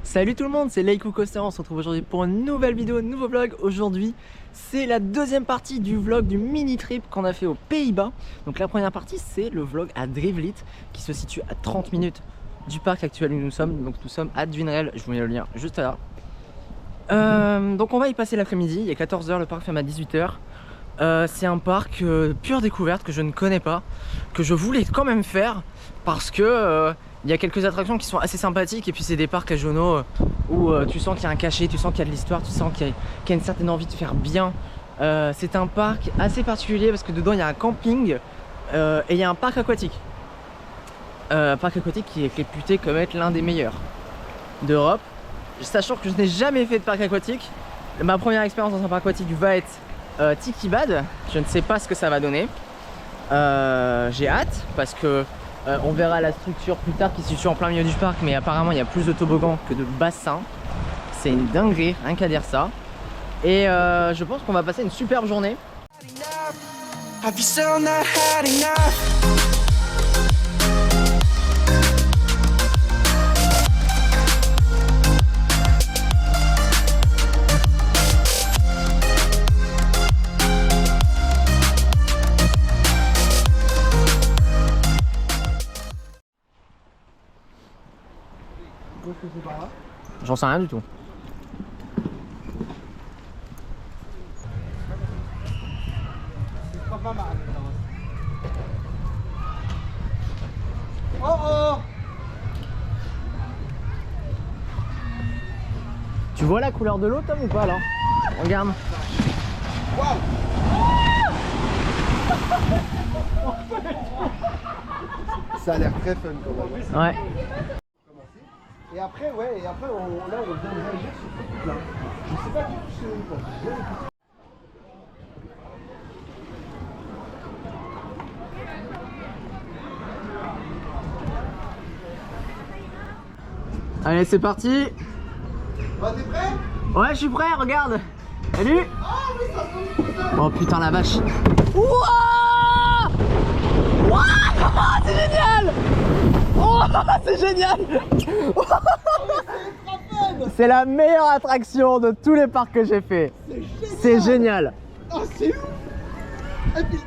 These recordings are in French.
Salut tout le monde, c'est Leiku Coaster, on se retrouve aujourd'hui pour une nouvelle vidéo, un nouveau vlog. Aujourd'hui, c'est la deuxième partie du vlog du mini trip qu'on a fait aux Pays-Bas. Donc la première partie, c'est le vlog à Drivlit, qui se situe à 30 minutes du parc actuel où nous sommes. Donc nous sommes à Duinrell, je vous mets le lien juste là. Donc on va y passer l'après-midi, il est 14 h, le parc ferme à 18 h. C'est un parc pure découverte que je ne connais pas, que je voulais quand même faire parce que il y a quelques attractions qui sont assez sympathiques et puis c'est des parcs régionaux où tu sens qu'il y a un cachet, tu sens qu'il y a de l'histoire, tu sens qu'il y a une certaine envie de faire bien. C'est un parc assez particulier parce que dedans il y a un camping et il y a un parc aquatique. Parc aquatique qui est réputé comme être l'un des meilleurs d'Europe. Sachant que je n'ai jamais fait de parc aquatique, ma première expérience dans un parc aquatique va être Tiki Bad. Je ne sais pas ce que ça va donner. J'ai hâte parce que on verra la structure plus tard qui se situe en plein milieu du parc, mais apparemment il y a plus de toboggans que de bassins. C'est une dinguerie, rien qu'à dire ça. Et je pense qu'on va passer une superbe journée. J'en sais rien du tout. Oh oh! Tu vois la couleur de l'eau, Tom, ou pas là? Regarde. Wow. Ça a l'air très fun quand même. Ouais. Et après, là, on vient de réagir sur ce truc-là. Je sais pas qui c'est quoi. Allez, c'est parti. Bah, t'es prêt? Ouais, je suis prêt, regarde. Salut. Oh, mais ça sonne. Oh putain, la vache. Wouah! Wouah! C'est génial! Oh, c'est génial! C'est la meilleure attraction de tous les parcs que j'ai fait. C'est génial. Oh, c'est ouf! Et puis...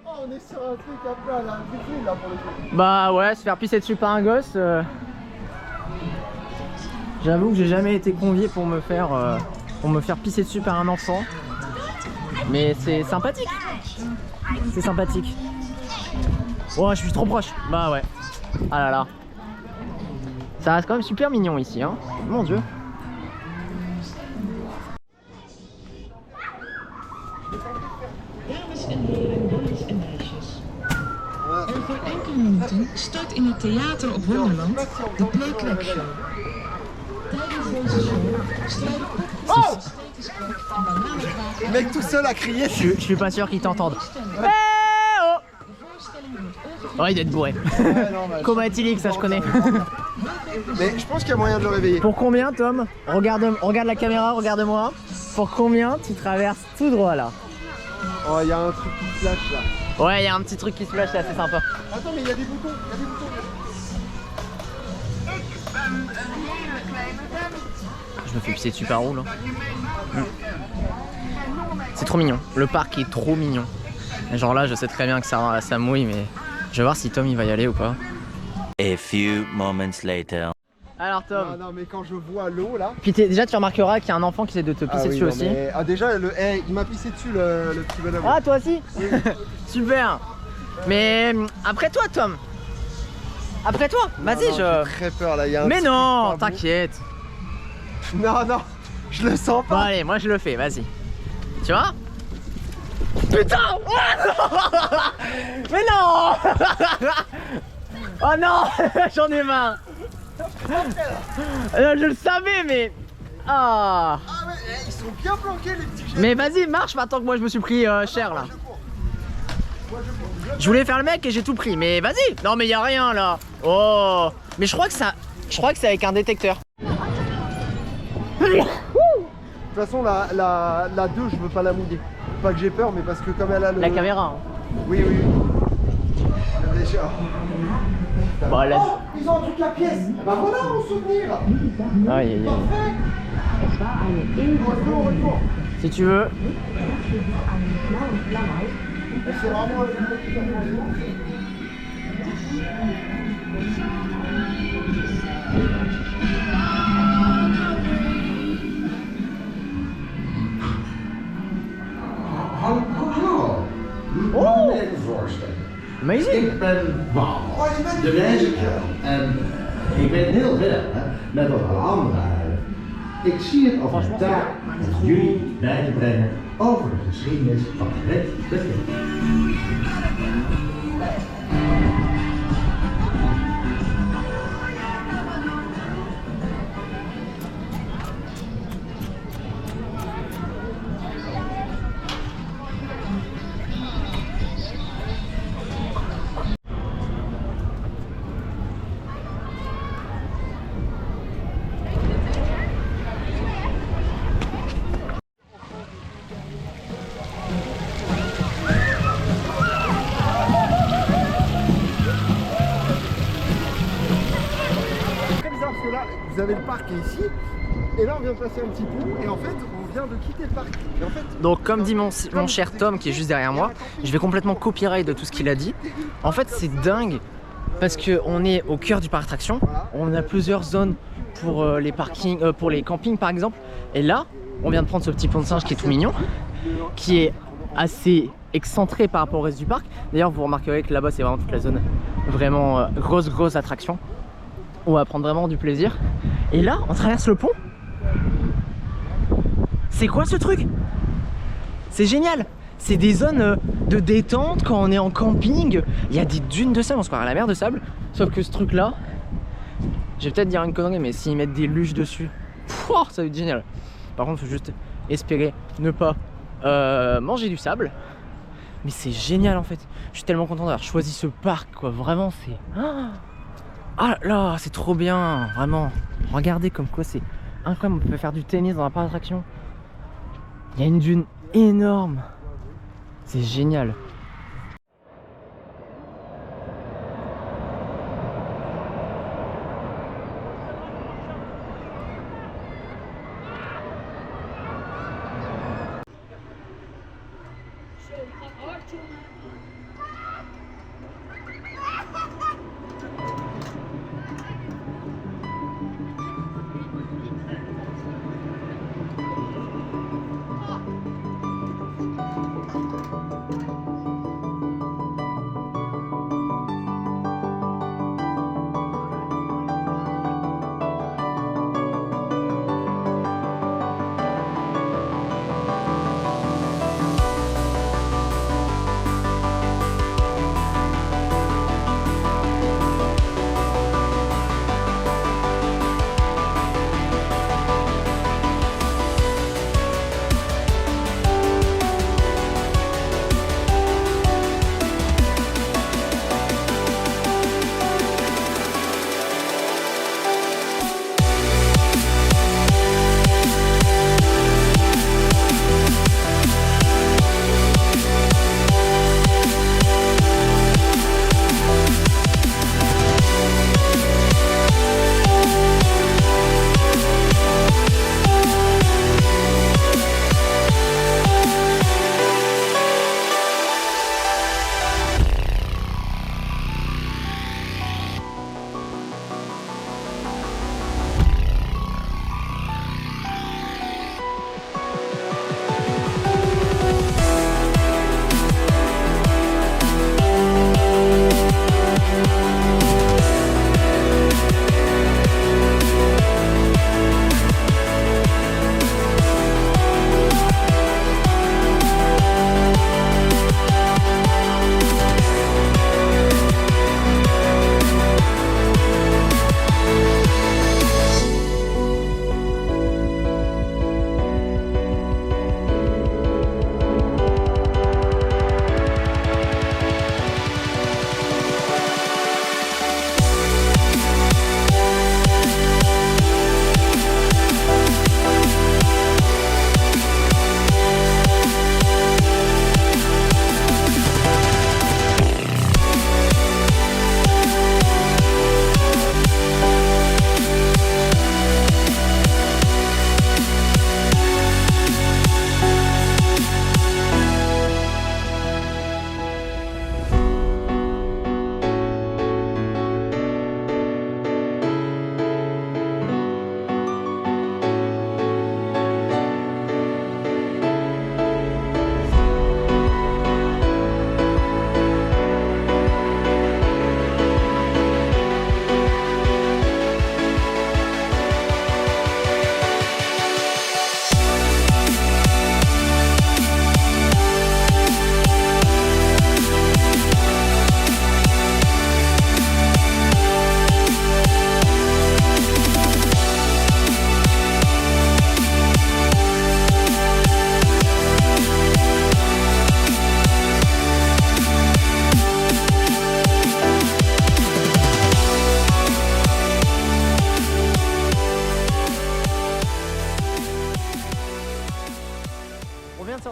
Oh, on est sur un truc un peu à la Disney là pour le coup. Bah ouais, se faire pisser dessus par un gosse. J'avoue que j'ai jamais été convié pour me faire pisser dessus par un enfant. Mais c'est sympathique. C'est sympathique. Oh, je suis trop proche. Bah ouais. Ah là là. Ça reste quand même super mignon ici, hein. Mon dieu. Dames en heren, jongens en meisjes. Over enkele minuten start in het theater op Wonderland de Playcrack Show. Tijdens deze show strijden popjes tussen stethoscoop en bananenkraken. Le mec tout seul a crié. Je suis pas sûr qu'ils t'entendent. Oh, il doit être bourré. Ouais, non, bah, Coma éthylique, ça je connais. Mais je pense qu'il y a moyen de le réveiller. Pour combien, Tom? Regarde la caméra, regarde-moi. Pour combien tu traverses tout droit là? Oh, il y a un truc qui flash là. Ouais, il y a un petit truc qui se flash là, c'est sympa. Attends, mais il y a des boutons, Je me fais pisser dessus par où là? C'est trop mignon. Le parc est trop mignon. Et genre là, je sais très bien que ça mouille, mais je vais voir si Tom il va y aller ou pas. A few moments later. Alors Tom. Non, mais quand je vois l'eau là. Puis déjà tu remarqueras qu'il y a un enfant qui essaie de te pisser dessus non, aussi. mais... Ah déjà, il m'a pissé dessus le petit bonhomme. Ah toi aussi? Oui. Super. Mais après toi, Tom. Après toi, vas-y, J'ai très peur là, il y a un Mais truc non, pas bon. t'inquiète. Non, je le sens Bon pas. allez, moi je le fais, vas-y. Tu vois? Putain! Mais non! Oh non! J'en ai marre! Je le savais, mais... Ah! Ah ouais, ils sont bien planqués les petits jets. Mais vas-y, marche maintenant que moi je me suis pris cher là. Je voulais faire le mec et j'ai tout pris, mais vas-y! Non mais y a rien là! Oh! Mais je crois que c'est avec un détecteur. De toute façon, la 2, je veux pas la mouiller. Pas que j'ai peur, mais parce que comme elle a le... La caméra. Hein. Oui, oui, oui. Déjà. Bon, Ils ont un truc à pièce. Bah voilà mon souvenir. Aïe, aïe, aïe. Parfait. Retour. Si tu veux. C'est vraiment le truc qui a changé. Hallo, mag ik me even voorstellen? Amazing. Ik ben Wal, de reiziger. En ik ben heel ver, hè, net als alle anderen. Ik zie het als een taak om jullie bij te brengen over de geschiedenis van Red Bull. Très bizarre parce que là, vous avez le parc qui est ici. Et là, on vient de passer un petit pont. Et en fait, on vient de quitter le parc. Et en fait, Donc comme dit mon cher Tom qui est juste derrière moi, je vais complètement copyright de tout ce qu'il a dit. En fait c'est dingue parce qu'on est au cœur du parc d'attractions. On a plusieurs zones pour les parkings, pour les campings par exemple. Et là, on vient de prendre ce petit pont de singe qui est tout mignon, qui est assez excentré par rapport au reste du parc. D'ailleurs vous remarquerez que là-bas c'est vraiment toute la zone vraiment grosse attraction. On va prendre vraiment du plaisir. Et là, on traverse le pont. C'est quoi ce truc? C'est génial. C'est des zones de détente quand on est en camping. Il y a des dunes de sable, on se croirait à la mer de sable. Sauf que ce truc là, je vais peut-être dire une connerie, mais s'ils mettent des luges dessus, pouah, ça va être génial. Par contre, il faut juste espérer ne pas manger du sable. Mais c'est génial en fait. Je suis tellement content d'avoir choisi ce parc quoi. Vraiment c'est... Ah là, c'est trop bien. Vraiment. Regardez comme quoi c'est incroyable. On peut faire du tennis dans un parc d'attraction. Il y a une dune énorme. C'est génial.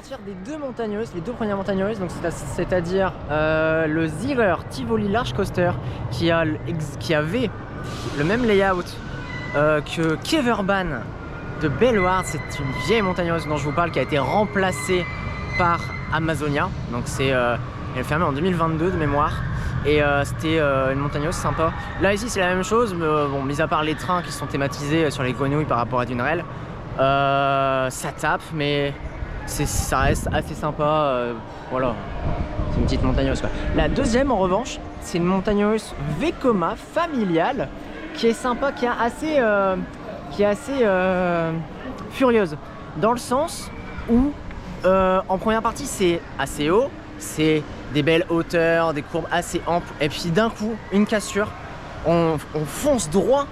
sortir des deux montagneuses, les deux premières montagneuses, donc c'est-à-dire le Zierer Tivoli Large Coaster qui avait le même layout que Keverbahn de Bellewaerde. C'est une vieille montagneuse dont je vous parle qui a été remplacée par Amazonia. Donc c'est elle est fermée en 2022 de mémoire. Et c'était une montagneuse sympa. Là ici c'est la même chose, mais bon, mis à part les trains qui sont thématisés sur les grenouilles par rapport à Dunerel, ça tape, mais ça reste assez sympa. Voilà, c'est une petite montagneuse quoi. La deuxième en revanche, c'est une montagneuse Vekoma familiale qui est sympa, qui est assez furieuse, dans le sens où en première partie c'est assez haut, c'est des belles hauteurs, des courbes assez amples, et puis d'un coup une cassure, on fonce droit,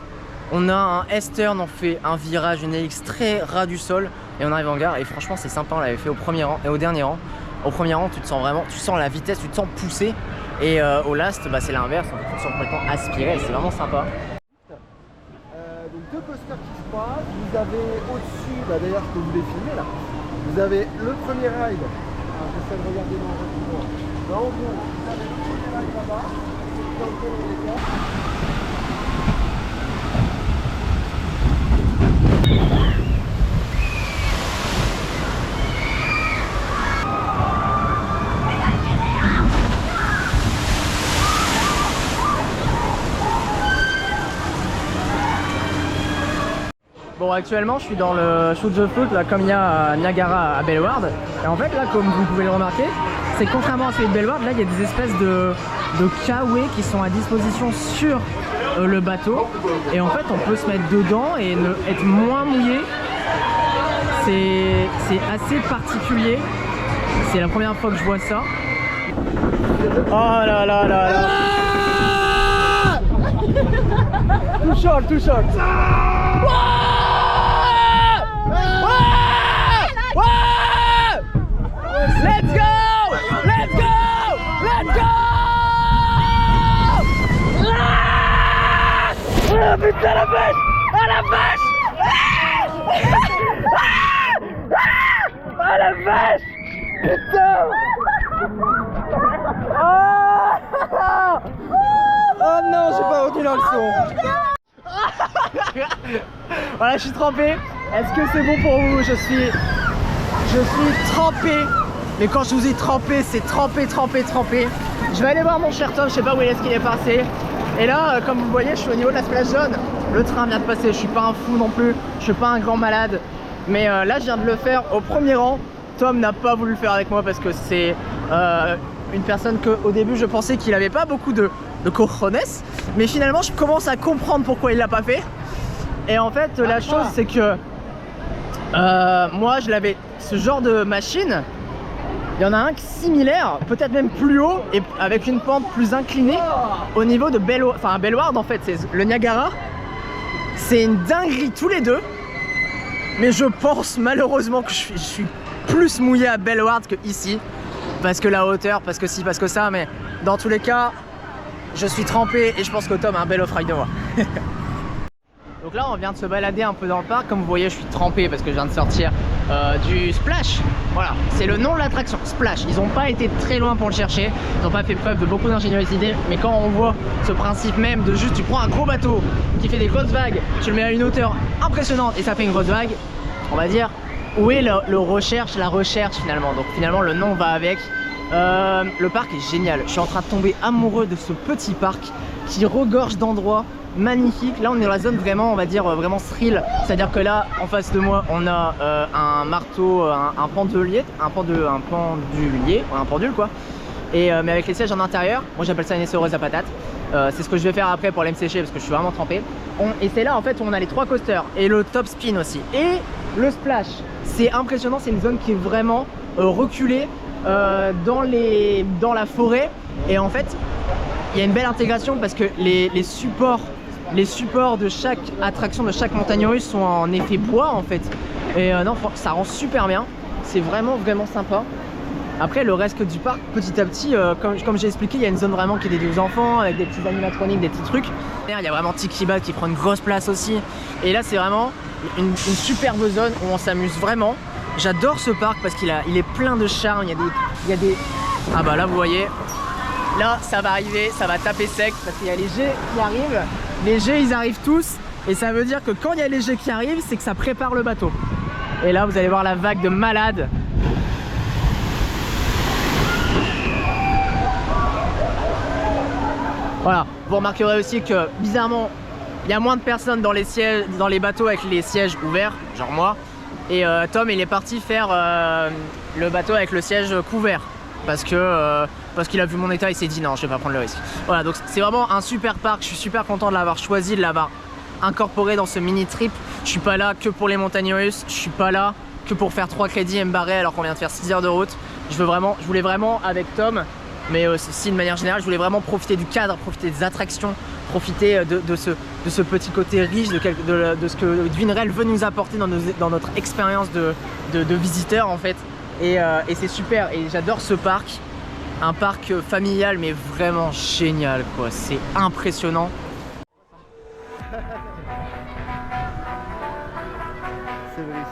on a un S-turn, on fait un virage, une hélice très ras du sol et on arrive en gare. Et franchement c'est sympa, on l'avait fait au premier rang et au dernier rang. Au premier rang tu te sens vraiment, tu sens la vitesse, tu te sens poussé, et au last bah, c'est l'inverse, tu te sens complètement aspiré, c'est vraiment sympa. Donc deux coasters qui se croisent, vous avez au-dessus, bah d'ailleurs je peux vous les filmer là, vous avez le premier ride, j'essaie de regarder dans le rapport. Là en gros, vous avez le premier ride là-bas, dans lequel on est là. Bon, actuellement je suis dans le Shoot the Float là, comme il y a à Niagara à Bellewaerde. Et en fait là, comme vous pouvez le remarquer, c'est que contrairement à celui de Bellewaerde, là il y a des espèces de kawaii qui sont à disposition sur le bateau. Et en fait on peut se mettre dedans et être moins mouillé. C'est assez particulier. C'est la première fois que je vois ça. Oh là là là là. Too short, too short. Let's go! Let's go! Let's go! Ah! Oh putain la vache! Ah la vache! Ah la vache! Putain! Oh non, j'ai pas retenu la leçon. Voilà, je suis trempé. Est-ce que c'est bon pour vous? Je suis trempé. Mais quand je vous dis trempé, c'est trempé. Je vais aller voir mon cher Tom, je sais pas où est-ce qu'il est passé. Et là, comme vous le voyez, je suis au niveau de la splash zone. Le train vient de passer, je suis pas un fou non plus, je suis pas un grand malade. Mais là, je viens de le faire au premier rang. Tom n'a pas voulu le faire avec moi parce que c'est une personne que au début je pensais qu'il avait pas beaucoup de cojones. Mais finalement, je commence à comprendre pourquoi il l'a pas fait. Et en fait, la chose, c'est que moi, je l'avais, ce genre de machine. Il y en a un similaire, peut-être même plus haut et avec une pente plus inclinée au niveau de Bellewaerde en fait, c'est le Niagara. C'est une dinguerie tous les deux. Mais je pense malheureusement que je suis plus mouillé à Bellewaerde que ici. Parce que la hauteur, parce que ci, parce que ça. Mais dans tous les cas, je suis trempé et je pense que Tom a un bel off-ride de moi. Donc là on vient de se balader un peu dans le parc. Comme vous voyez, je suis trempé parce que je viens de sortir du Splash. Voilà, c'est le nom de l'attraction, Splash. Ils n'ont pas été très loin pour le chercher. Ils n'ont pas fait preuve de beaucoup d'ingéniosité. Mais quand on voit ce principe même de juste tu prends un gros bateau qui fait des grosses vagues, tu le mets à une hauteur impressionnante et ça fait une grosse vague, on va dire où est la recherche finalement. Donc finalement le nom va avec. Le parc est génial. Je suis en train de tomber amoureux de ce petit parc qui regorge d'endroits magnifique. Là on est dans la zone vraiment, on va dire vraiment thrill, c'est à dire que là en face de moi on a un marteau, un pendule quoi, et mais avec les sièges en intérieur. Moi j'appelle ça une essoreuse à patates. C'est ce que je vais faire après pour aller me sécher parce que je suis vraiment trempé. Et c'est là en fait où on a les trois coasters et le top spin aussi et le splash. C'est impressionnant, c'est une zone qui est vraiment reculée dans la forêt. Et en fait il y a une belle intégration parce que les supports de chaque attraction, de chaque montagne russe sont en effet bois en fait. Et non, ça rend super bien. C'est vraiment sympa. Après le reste du parc, petit à petit, comme j'ai expliqué, il y a une zone vraiment qui est dédiée aux enfants avec des petits animatroniques, des petits trucs. Il y a vraiment Tiki Bat qui prend une grosse place aussi. Et là c'est vraiment une superbe zone où on s'amuse vraiment. J'adore ce parc parce qu'il est plein de charme. Il y a des... Ah bah là vous voyez, là ça va arriver, ça va taper sec parce qu'il y a les jets qui arrivent. Les jets ils arrivent tous et ça veut dire que quand il y a les jets qui arrivent, c'est que ça prépare le bateau. Et là vous allez voir la vague de malade. Voilà, vous remarquerez aussi que bizarrement il y a moins de personnes dans les sièges, dans les bateaux avec les sièges ouverts, genre moi. Et Tom il est parti faire le bateau avec le siège couvert parce qu'il a vu mon état, il s'est dit non je vais pas prendre le risque. Voilà, donc c'est vraiment un super parc, je suis super content de l'avoir choisi, de l'avoir incorporé dans ce mini trip. Je suis pas là que pour les montagnes russes, je suis pas là que pour faire 3 crédits et me barrer alors qu'on vient de faire 6 heures de route. Je voulais vraiment avec Tom, mais aussi de manière générale, je voulais vraiment profiter du cadre, profiter des attractions, profiter de ce petit côté riche de ce que Dwinrel veut nous apporter dans notre expérience de visiteurs en fait. Et c'est super, et j'adore ce parc, un parc familial mais vraiment génial quoi, c'est impressionnant. C'est vrai.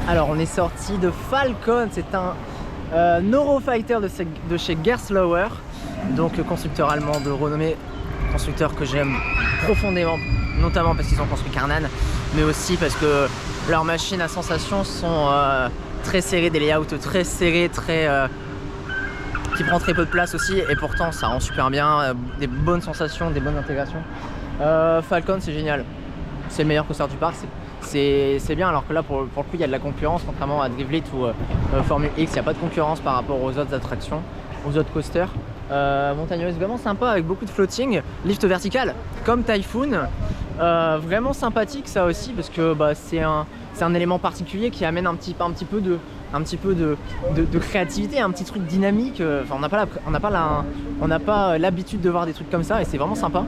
Alors on est sorti de Falcon, c'est un Eurofighter de chez Gerstlauer, donc constructeur allemand de renommée, constructeur que j'aime profondément, notamment parce qu'ils ont construit Karnan, mais aussi parce que leurs machines à sensation sont très serrées, des layouts très serrés, qui prend très peu de place aussi, et pourtant ça rend super bien, des bonnes sensations, des bonnes intégrations. Falcon c'est génial, c'est le meilleur coaster du parc. C'est bien, alors que là pour le coup il y a de la concurrence, contrairement à Drivlit ou Formule X, il n'y a pas de concurrence par rapport aux autres attractions, aux autres coasters. Montagne russe vraiment sympa avec beaucoup de floating, lift vertical comme Typhoon, vraiment sympathique ça aussi parce que c'est un élément particulier qui amène un petit peu de créativité, un petit truc dynamique. Enfin, on n'a pas l'habitude de voir des trucs comme ça et c'est vraiment sympa.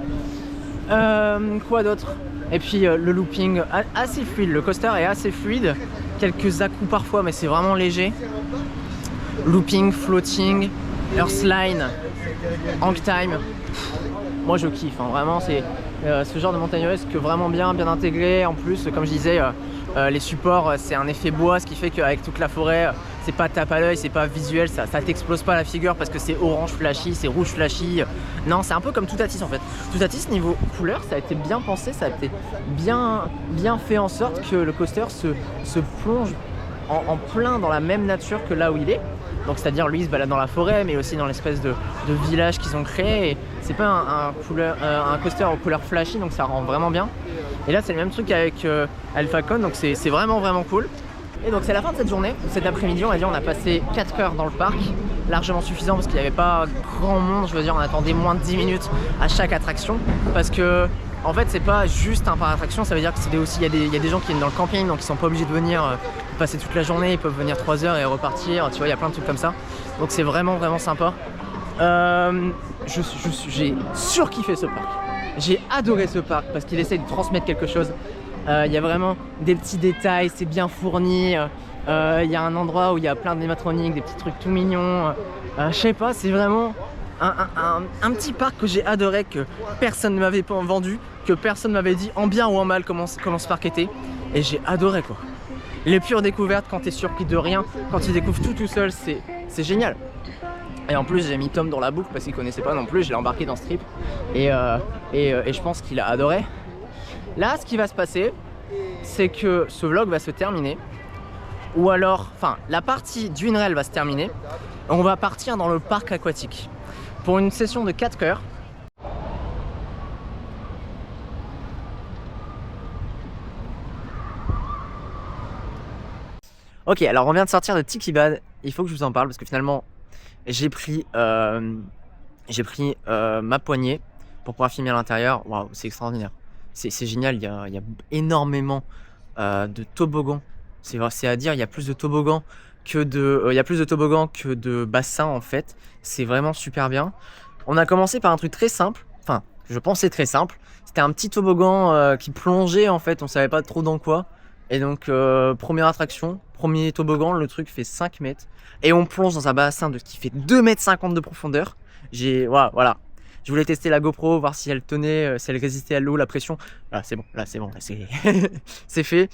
Quoi d'autre? Et puis le looping assez fluide, le coaster est assez fluide, quelques à-coups parfois mais c'est vraiment léger. Looping, floating, Earthline, Hang Time, moi je kiffe, hein, vraiment c'est ce genre de montagne russe que vraiment bien intégré. En plus comme je disais, les supports c'est un effet bois, ce qui fait qu'avec toute la forêt c'est pas tape à l'œil, c'est pas visuel, ça t'explose pas la figure parce que c'est orange flashy, c'est rouge flashy. Non, c'est un peu comme Toutatis en fait. Toutatis niveau couleur ça a été bien pensé, ça a été bien fait en sorte que le coaster se plonge en plein dans la même nature que là où il est. Donc c'est-à-dire lui il se balade dans la forêt mais aussi dans l'espèce de village qu'ils ont créé. C'est pas un coaster aux couleurs flashy, donc ça rend vraiment bien. Et là c'est le même truc avec Alphacon, donc c'est vraiment cool. Et donc c'est la fin de cette journée, cet après-midi on a passé 4 heures dans le parc, largement suffisant parce qu'il n'y avait pas grand monde, je veux dire on attendait moins de 10 minutes à chaque attraction parce que en fait c'est pas juste un parc d'attraction, ça veut dire que c'est aussi il y a des gens qui viennent dans le camping, donc ils sont pas obligés de venir passer toute la journée, ils peuvent venir 3 heures et repartir, tu vois, il y a plein de trucs comme ça. Donc c'est vraiment sympa. J'ai surkiffé ce parc. J'ai adoré ce parc parce qu'il essaie de transmettre quelque chose. Il y a vraiment des petits détails, c'est bien fourni. Il y a un endroit où il y a plein d'animatroniques, des petits trucs tout mignons. Je sais pas, c'est vraiment un petit parc que j'ai adoré, que personne ne m'avait vendu, que personne ne m'avait dit en bien ou en mal comment ce parc était. Et j'ai adoré quoi. Les pures découvertes quand t'es surpris de rien, quand tu découvres tout seul, c'est génial. Et en plus j'ai mis Tom dans la boucle parce qu'il connaissait pas non plus, je l'ai embarqué dans ce trip et je pense qu'il a adoré. Là ce qui va se passer, c'est que ce vlog va se terminer, ou alors, enfin la partie du Winrail va se terminer, on va partir dans le parc aquatique pour une session de 4 heures. Ok, alors on vient de sortir de Tiki Bad, il faut que je vous en parle parce que finalement j'ai pris ma poignée pour pouvoir filmer à l'intérieur. Waouh, c'est extraordinaire, c'est génial, il y a énormément de toboggans. C'est à dire, il y a plus de toboggans que de bassins en fait. C'est vraiment super bien. On a commencé par un truc très simple, enfin je pensais très simple. C'était un petit toboggan qui plongeait en fait, on savait pas trop dans quoi. Et donc première attraction, premier toboggan, le truc fait 5 mètres. Et on plonge dans un bassin qui fait 2,50 m de profondeur. Voilà. Je voulais tester la GoPro, voir si elle tenait, si elle résistait à l'eau, la pression. Là c'est bon, c'est fait.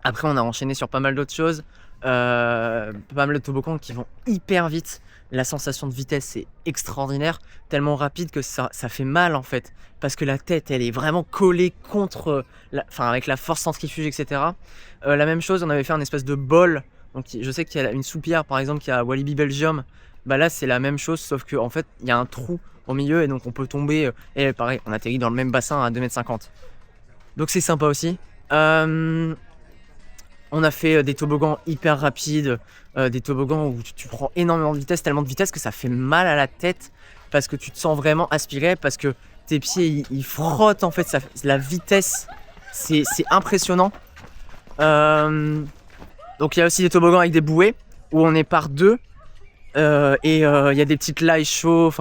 Après on a enchaîné sur pas mal d'autres choses. Pas mal de toboggans qui vont hyper vite. La sensation de vitesse est extraordinaire, tellement rapide que ça fait mal en fait, parce que la tête elle est vraiment collée contre, avec la force centrifuge, etc. La même chose, on avait fait un espèce de bol, donc je sais qu'il y a une soupière par exemple qui a Walibi Belgium, bah là c'est la même chose sauf que en fait il y a un trou au milieu et donc on peut tomber, et pareil on atterrit dans le même bassin à 2,50 m. Donc c'est sympa aussi. On a fait des toboggans hyper rapides, des toboggans où tu prends énormément de vitesse, tellement de vitesse que ça fait mal à la tête parce que tu te sens vraiment aspiré, parce que tes pieds ils frottent en fait, la vitesse c'est impressionnant. Donc il y a aussi des toboggans avec des bouées où on est par deux et il y a des petites lailles chauds,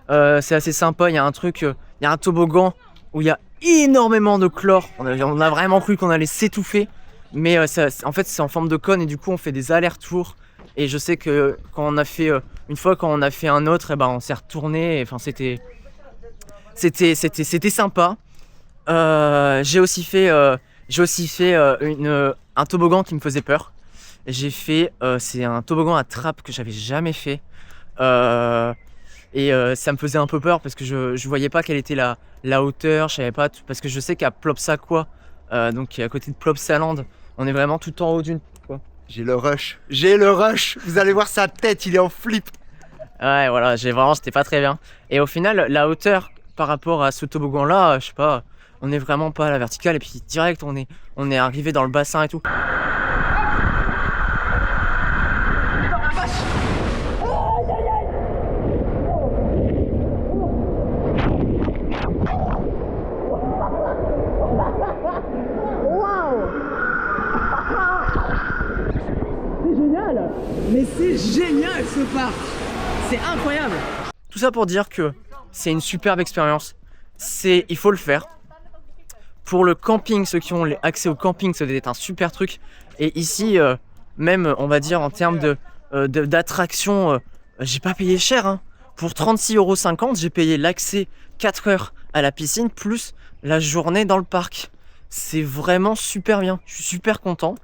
c'est assez sympa. Il y a un toboggan où il y a énormément de chlore, on a vraiment cru qu'on allait s'étouffer. Mais en fait c'est en forme de cône et du coup on fait des allers-retours. Et je sais que quand on a fait une fois, quand on a fait un autre, et ben on s'est retourné. Enfin c'était sympa. J'ai aussi fait un toboggan qui me faisait peur. J'ai fait c'est un toboggan à trappe que j'avais jamais fait. Et ça me faisait un peu peur parce que je voyais pas quelle était la hauteur, je savais pas parce que je sais qu'à Plopsaquois, donc qui est à côté de Plopsaland, on est vraiment tout en haut d'une. J'ai le rush. Vous allez voir sa tête, il est en flip. Ouais, voilà, j'étais pas très bien. Et au final, la hauteur par rapport à ce toboggan là, je sais pas, on est vraiment pas à la verticale. Et puis direct, on est arrivé dans le bassin et tout. Mais c'est génial ce parc, c'est incroyable. Tout ça pour dire que c'est une superbe expérience, il faut le faire. Pour le camping, ceux qui ont accès au camping, ça doit être un super truc. Et ici, même on va dire en termes d'attraction, j'ai pas payé cher hein. Pour 36,50 €, j'ai payé l'accès 4 heures à la piscine plus la journée dans le parc. C'est vraiment super bien, je suis super content.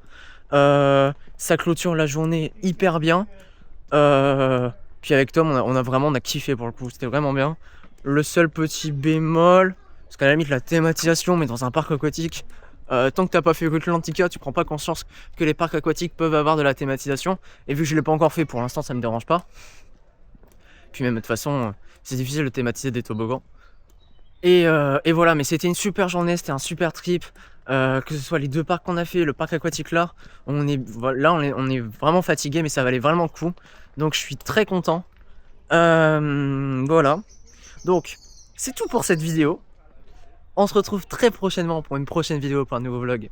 Ça clôture la journée hyper bien. Puis avec Tom on a kiffé pour le coup, c'était vraiment bien. Le seul petit bémol, parce qu'à la limite la thématisation, mais dans un parc aquatique, tant que t'as pas fait Rutlantica, tu prends pas conscience que les parcs aquatiques peuvent avoir de la thématisation. Et vu que je l'ai pas encore fait, pour l'instant ça me dérange pas. Puis même de toute façon c'est difficile de thématiser des toboggans. Et voilà, mais c'était une super journée, c'était un super trip. Que ce soit les deux parcs qu'on a fait, le parc aquatique là, on est vraiment fatigué, mais ça valait vraiment le coup. Donc je suis très content. Voilà. Donc c'est tout pour cette vidéo. On se retrouve très prochainement pour une prochaine vidéo, pour un nouveau vlog.